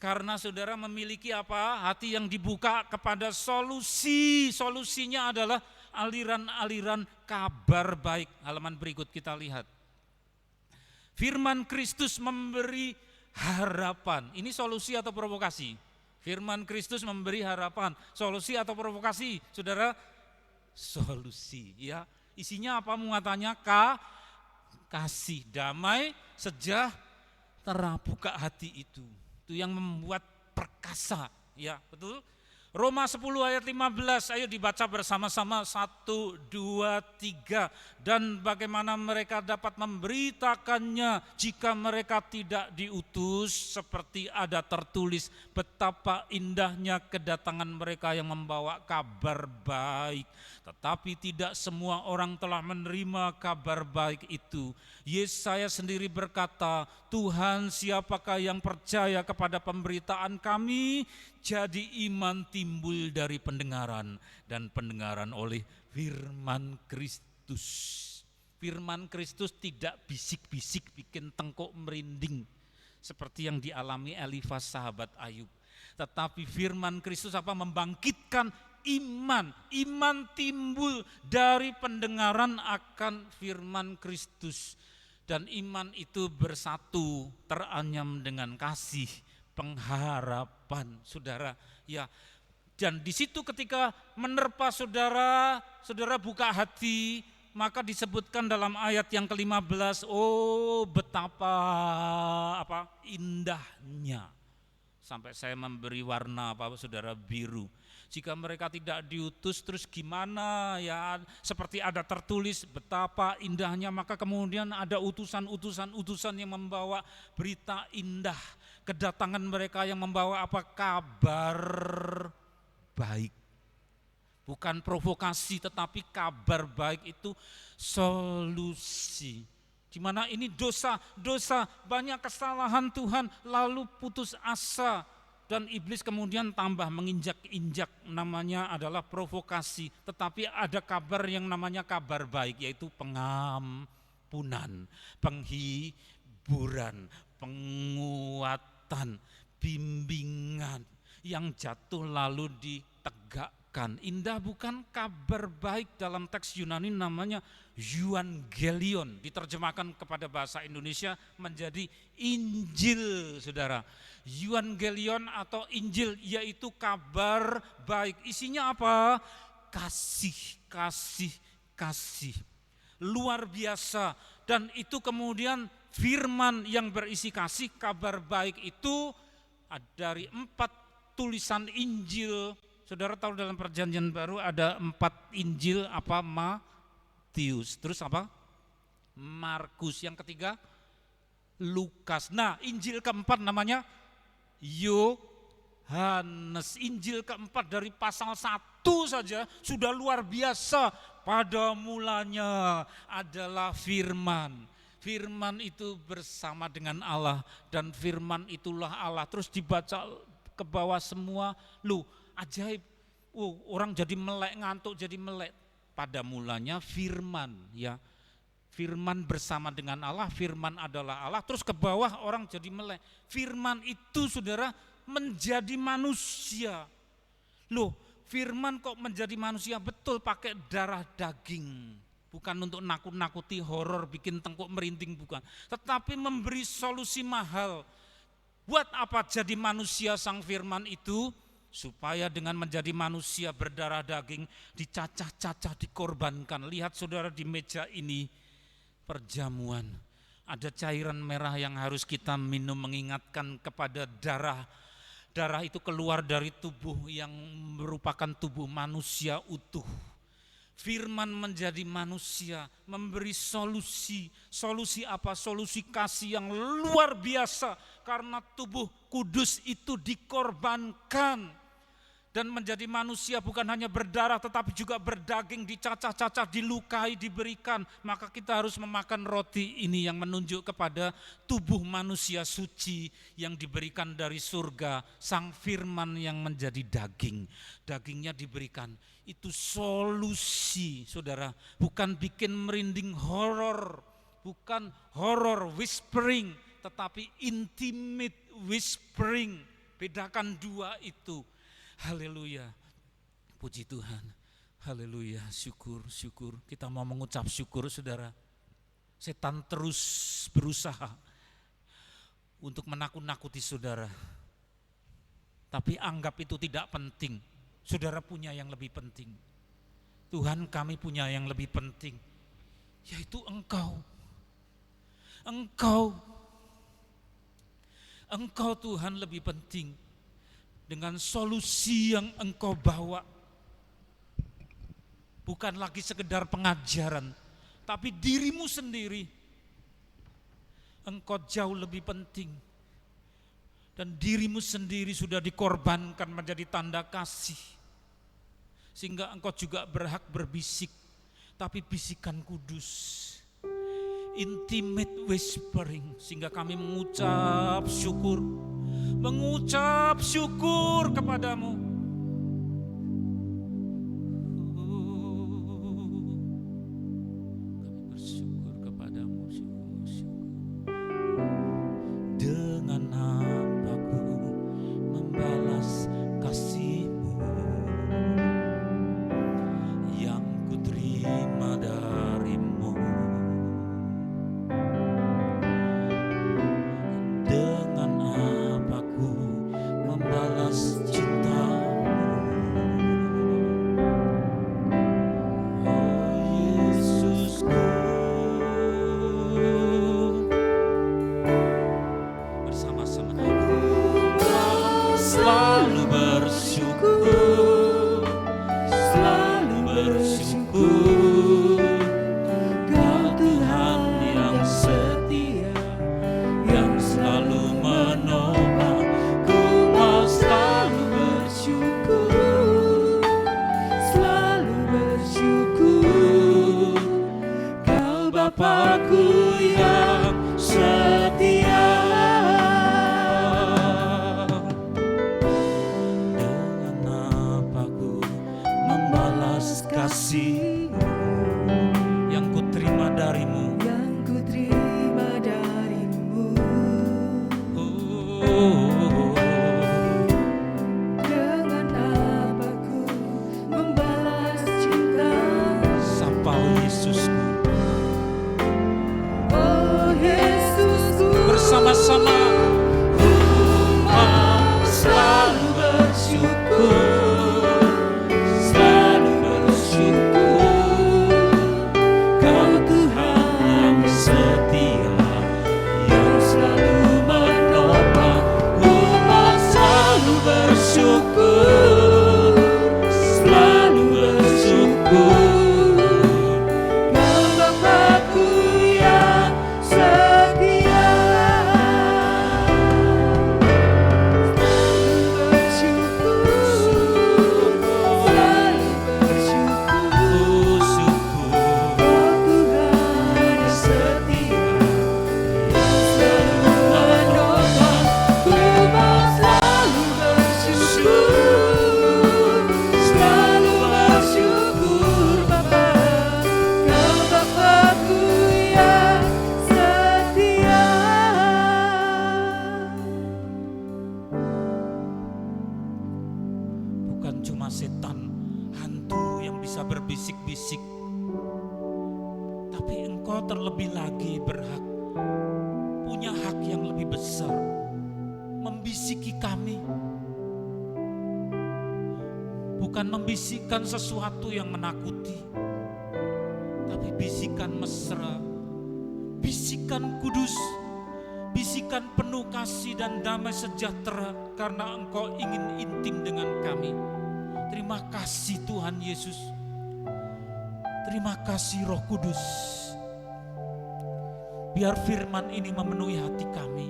Karena saudara memiliki apa? Hati yang dibuka kepada solusi. Solusinya adalah aliran-aliran kabar baik. Halaman berikut kita lihat. Firman Kristus memberi harapan. Ini solusi atau provokasi? Firman Kristus memberi harapan. Solusi atau provokasi? Saudara, solusi ya. Isinya apa muatannya? Kasih, damai, sejahtera. Buka hati itu yang membuat perkasa, ya betul. Roma 10 ayat 15, ayo dibaca bersama-sama 1, 2, 3. Dan bagaimana mereka dapat memberitakannya jika mereka tidak diutus, seperti ada tertulis betapa indahnya kedatangan mereka yang membawa kabar baik. Tetapi tidak semua orang telah menerima kabar baik itu. Yesaya sendiri berkata, Tuhan siapakah yang percaya kepada pemberitaan kami? Jadi iman timbul dari pendengaran, dan pendengaran oleh firman Kristus. Firman Kristus tidak bisik-bisik bikin tengkuk merinding seperti yang dialami Elifas sahabat Ayub. Tetapi firman Kristus apa? Membangkitkan iman. Iman timbul dari pendengaran akan firman Kristus. Dan iman itu bersatu, teranyam dengan kasih, pengharapan, saudara. Ya, dan di situ ketika menerpa saudara, saudara buka hati, maka disebutkan dalam ayat yang ke-15, oh betapa apa indahnya. Sampai saya memberi warna apa saudara, biru. Jika mereka tidak diutus terus gimana ya, seperti ada tertulis betapa indahnya, maka kemudian ada utusan yang membawa berita indah. Kedatangan mereka yang membawa apa? Kabar baik. Bukan provokasi tetapi kabar baik itu solusi. Di mana ini dosa, banyak kesalahan Tuhan, lalu putus asa. Dan iblis kemudian tambah menginjak-injak, namanya adalah provokasi. Tetapi ada kabar yang namanya kabar baik, yaitu pengampunan, penghiburan, penguatan, bimbingan yang jatuh lalu ditegakkan. Indah bukan? Kabar baik dalam teks Yunani namanya euangelion, diterjemahkan kepada bahasa Indonesia menjadi Injil, saudara. Euangelion atau Injil yaitu kabar baik. Isinya apa? Kasih. Luar biasa. Dan itu kemudian firman yang berisi kasih, kabar baik itu dari 4 tulisan Injil. Saudara tahu dalam perjanjian baru ada 4 Injil, apa? Matius, terus apa? Markus, yang ketiga Lukas. Nah, Injil keempat namanya Yohanes. Injil keempat dari pasal 1 saja sudah luar biasa. Pada mulanya adalah firman. Firman itu bersama dengan Allah, dan firman itulah Allah. Terus dibaca ke bawah semua, lu ajaib. Orang jadi melek, ngantuk jadi melek. Pada mulanya firman, ya. Firman bersama dengan Allah, firman adalah Allah. Terus ke bawah orang jadi melek. Firman itu saudara menjadi manusia. Loh, firman kok menjadi manusia? Betul, pakai darah daging. Bukan untuk nakut-nakuti, horor, bikin tengkuk merinding, bukan. Tetapi memberi solusi mahal. Buat apa jadi manusia sang firman itu? Supaya dengan menjadi manusia berdarah daging, dicacah-cacah, dikorbankan. Lihat saudara di meja ini, perjamuan. Ada cairan merah yang harus kita minum mengingatkan kepada darah. Darah itu keluar dari tubuh yang merupakan tubuh manusia utuh. Firman menjadi manusia, memberi solusi. Solusi apa? Solusi kasih yang luar biasa. Karena tubuh kudus itu dikorbankan. dan menjadi manusia bukan hanya berdarah tetapi juga berdaging, dicacah-cacah, dilukai, diberikan. Maka kita harus memakan roti ini yang menunjuk kepada tubuh manusia suci yang diberikan dari surga, sang firman yang menjadi daging. Dagingnya diberikan, itu solusi saudara, bukan bikin merinding horor, bukan horror whispering, tetapi intimate whispering. Bedakan dua itu. Haleluya, puji Tuhan, haleluya, syukur, syukur. Kita mau mengucap syukur saudara. Setan terus berusaha untuk menakut-nakuti saudara. Tapi anggap itu tidak penting, saudara punya yang lebih penting. Tuhan, kami punya yang lebih penting, yaitu Engkau. Engkau Tuhan lebih penting. Dengan solusi yang Engkau bawa, bukan lagi sekedar pengajaran, tapi dirimu sendiri. Engkau jauh lebih penting. Dan dirimu sendiri sudah dikorbankan menjadi tanda kasih. Sehingga Engkau juga berhak berbisik, tapi bisikan kudus. Intimate whispering, sehingga kami mengucap syukur kepadamu. Kami bersyukur kepadamu, syukur. Dengan apa ku membalas kasih-Mu yang ku terima darimu. Dengan apa ku membalas cinta-Mu. Oh Yesusku, bersama-sama selalu bersyukur, selalu bersyukur. Kau Tuhan yang setia, yang selalu menopang. Ku mau selalu bersyukur, selalu bersyukur. Kau Bapa-Ku yang setia. Dengan apa ku membalas kasih-Mu yang ku terima darimu. Yang ku terima darimu. Dengan apa ku membalas cinta. Sapa Yesusku, Oh Yesusku, bersama-sama selalu bersyukur, selalu bersyukur. Kau Tuhan yang setia, yang selalu menopang. Ku mau selalu bersyukur, selalu bersyukur. Kau Bapa-Ku yang setia. Bukan cuma setan, hantu yang bisa berbisik-bisik, tapi Engkau terlebih lagi berhak, punya hak yang lebih besar, membisiki kami. Bukan membisikkan sesuatu yang menakuti, tapi bisikan mesra, bisikan kudus, bisikan penuh kasih dan damai sejahtera, karena Engkau ingin intim dengan kami. Terima kasih Tuhan Yesus. Terima kasih Roh Kudus. Biar firman ini memenuhi hati kami.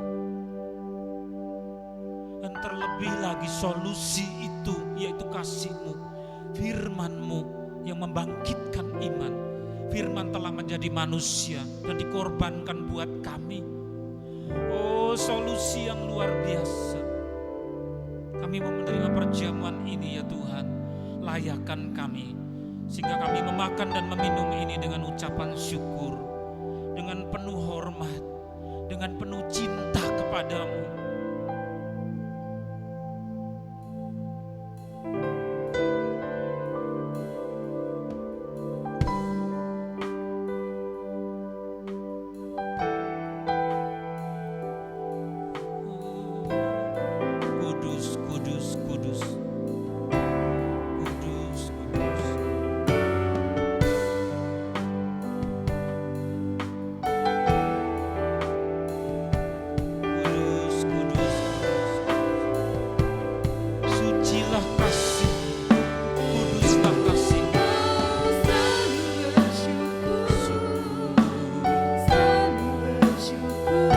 Dan terlebih lagi solusi itu satu, yaitu kasih-Mu, firman-Mu yang membangkitkan iman. Firman telah menjadi manusia dan dikorbankan buat kami. Oh, solusi yang luar biasa. Kami mau menerima perjamuan ini ya Tuhan. Layakkan kami, sehingga kami memakan dan meminum ini dengan ucapan syukur, dengan penuh hormat, dengan penuh cinta kepadamu. Kudus, kudus, kudus. Kudus, kudus. Kudus, kudus, kudus. Sucilah kasih, kuduslah kasih. Selalu bersyukur.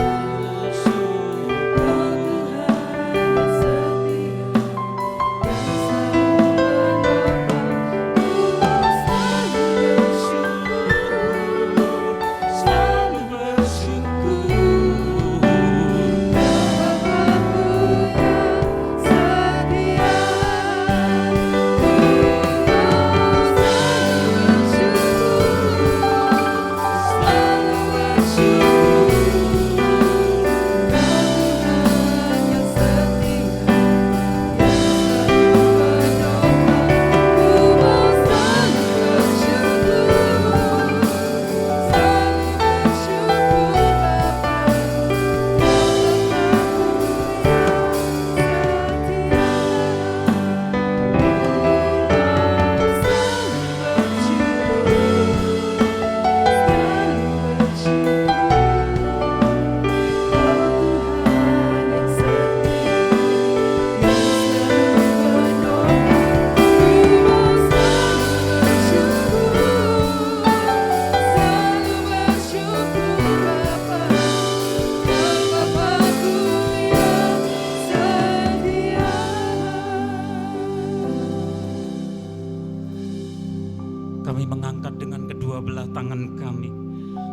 Kami mengangkat dengan kedua belah tangan kami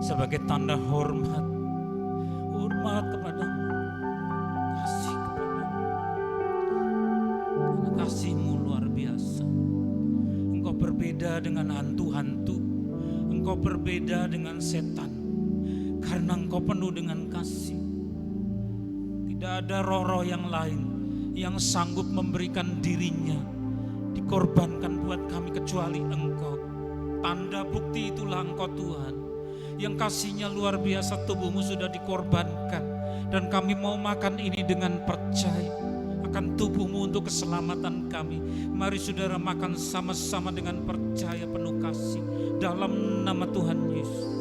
sebagai tanda hormat. Hormat kepadamu, kasih kepadamu. Karena kasih-Mu luar biasa. Engkau berbeda dengan hantu-hantu. Engkau berbeda dengan setan. Karena Engkau penuh dengan kasih. Tidak ada roh-roh yang lain yang sanggup memberikan dirinya dikorbankan buat kami kecuali Engkau. Tanda bukti itulah Engkau Tuhan, yang kasih-Nya luar biasa. Tubuh-Mu sudah dikorbankan, dan kami mau makan ini dengan percaya akan tubuh-Mu untuk keselamatan kami. Mari saudara makan sama-sama dengan percaya penuh kasih dalam nama Tuhan Yesus.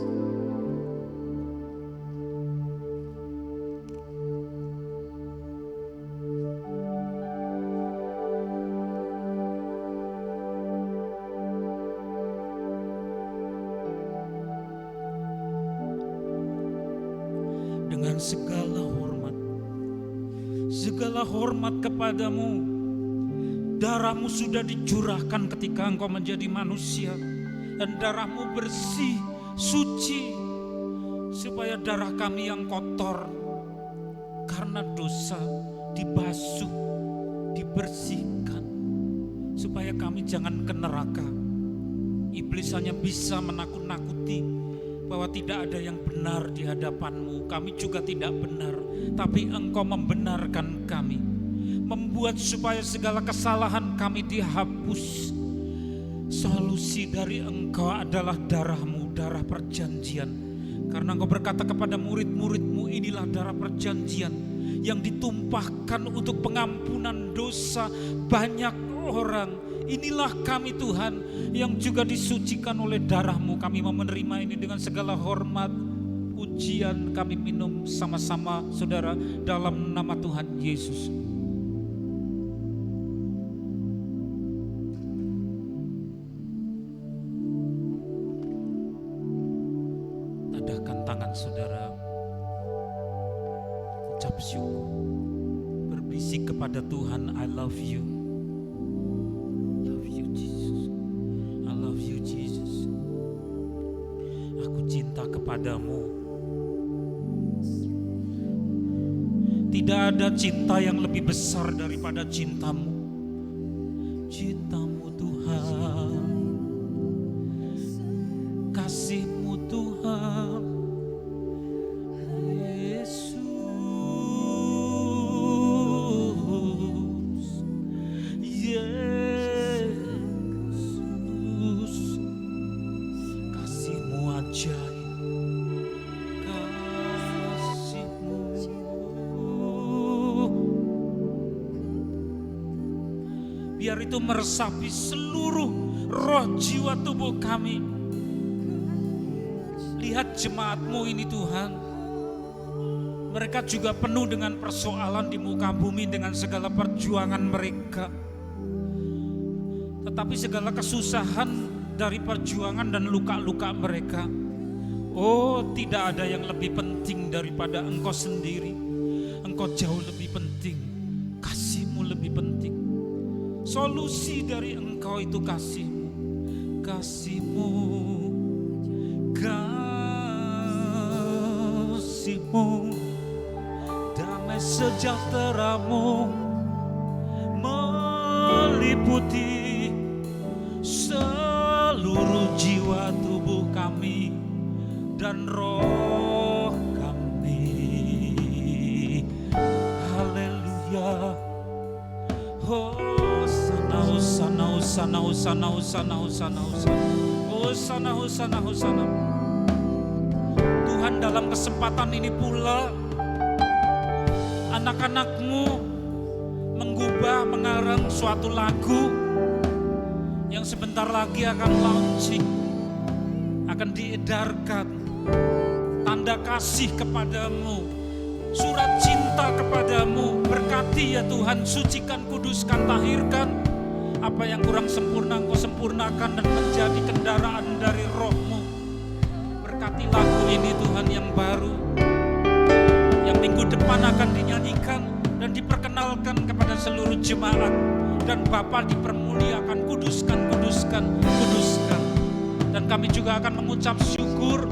Dengan segala hormat kepadamu. Darah-Mu sudah dicurahkan ketika Engkau menjadi manusia, dan darah-Mu bersih, suci, supaya darah kami yang kotor karena dosa dibasuh, dibersihkan, supaya kami jangan ke neraka. Iblis hanya bisa menakut-nakuti bahwa tidak ada yang benar di hadapan-Mu. Kami juga tidak benar, tapi Engkau membenarkan kami, membuat supaya segala kesalahan kami dihapus. Solusi dari Engkau adalah darah-Mu, darah perjanjian. Karena Engkau berkata kepada murid-murid-Mu, inilah darah perjanjian yang ditumpahkan untuk pengampunan dosa banyak orang. Inilah kami Tuhan, yang juga disucikan oleh darah-Mu. Kami mau menerima ini dengan segala hormat, pujian. Kami minum sama-sama saudara dalam nama Tuhan Yesus. Tadahkan tangan saudara, ucap syukur, berbisik kepada Tuhan, I love you. kepadamu. Tidak ada cinta yang lebih besar daripada cintamu. Cintamu Tuhan, kasih-Mu Tuhan, Yesus, Yesus, kasih-Mu ajaib, kasih-Mu. Biar itu meresapi seluruh roh jiwa tubuh kami. Lihat jemaat-Mu ini Tuhan, mereka juga penuh dengan persoalan di muka bumi dengan segala perjuangan mereka. Tetapi segala kesusahan dari perjuangan dan luka-luka mereka, oh tidak ada yang lebih penting daripada Engkau sendiri. Engkau jauh lebih penting, kasih-Mu lebih penting. Solusi dari Engkau itu kasih-Mu, kasih-Mu, kasih-Mu, damai sejahtera-Mu meliputi seluruh jiwa tubuh kami dan roh kami. Haleluya. Hosana, hosana, hosana, hosana, hosana, hosana, hosana, hosana, hosana. Tuhan, dalam kesempatan ini pula anak-anak-Mu menggubah, mengarang suatu lagu yang sebentar lagi akan launching, akan diedarkan. Tanda kasih kepadamu, surat cinta kepadamu. Berkati ya Tuhan, sucikan, kuduskan, tahirkan. Apa yang kurang sempurna Engkau sempurnakan dan menjadi kendaraan dari Roh-Mu. Berkati lagu ini Tuhan yang baru, yang minggu depan akan dinyanyikan dan diperkenalkan kepada seluruh jemaat. Dan Bapa dipermuliakan, kuduskan, kuduskan, kuduskan. Dan kami juga akan mengucap syukur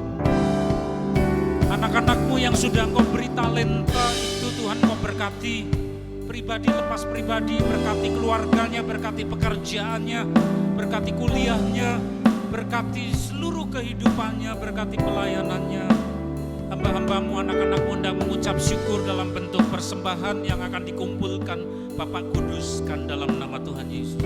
anak-anak-Mu yang sudah Engkau beri talenta itu Tuhan Engkau berkati. Pribadi lepas pribadi, berkati keluarganya, berkati pekerjaannya, berkati kuliahnya, berkati seluruh kehidupannya, berkati pelayanannya. Hamba-hamba-Mu, anak-anak-Mu hendak mengucap syukur dalam bentuk persembahan yang akan dikumpulkan. Bapa, kuduskan dalam nama Tuhan Yesus.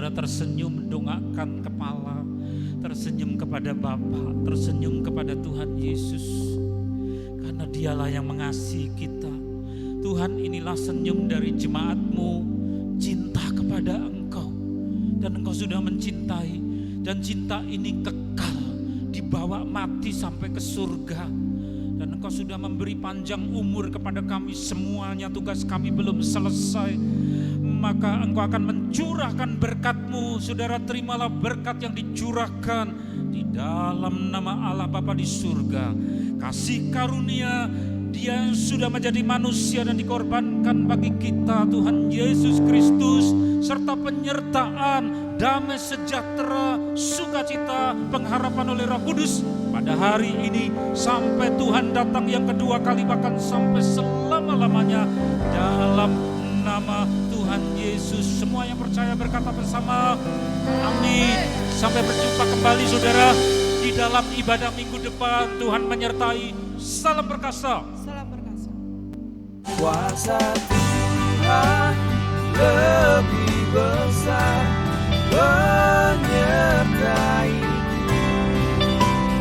Tersenyum mendongakkan kepala, tersenyum kepada Bapa, tersenyum kepada Tuhan Yesus. Karena Dialah yang mengasihi kita. Tuhan, inilah senyum dari jemaat-Mu, cinta kepada Engkau. Dan Engkau sudah mencintai, dan cinta ini kekal, dibawa mati sampai ke surga. Dan Engkau sudah memberi panjang umur kepada kami semuanya, tugas kami belum selesai. Maka Engkau akan mencurahkan berkat-Mu. Saudara, terimalah berkat yang dicurahkan di dalam nama Allah Bapa di surga. Kasih karunia Dia yang sudah menjadi manusia dan dikorbankan bagi kita, Tuhan Yesus Kristus, serta penyertaan, damai sejahtera, sukacita, pengharapan oleh Roh Kudus pada hari ini sampai Tuhan datang yang kedua kali, bahkan sampai selama selama-lamanya dalam nama Tuhan Yesus. Semua yang percaya berkata bersama, amin. Sampai berjumpa kembali saudara di dalam ibadah minggu depan. Tuhan menyertai. Salam berkasa. Salam berkasih. Kuasa Tuhan lebih besar menyertai,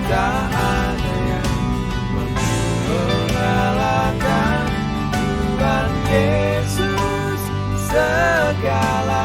tak ada yang mengalahkan Tuhan Yesus segala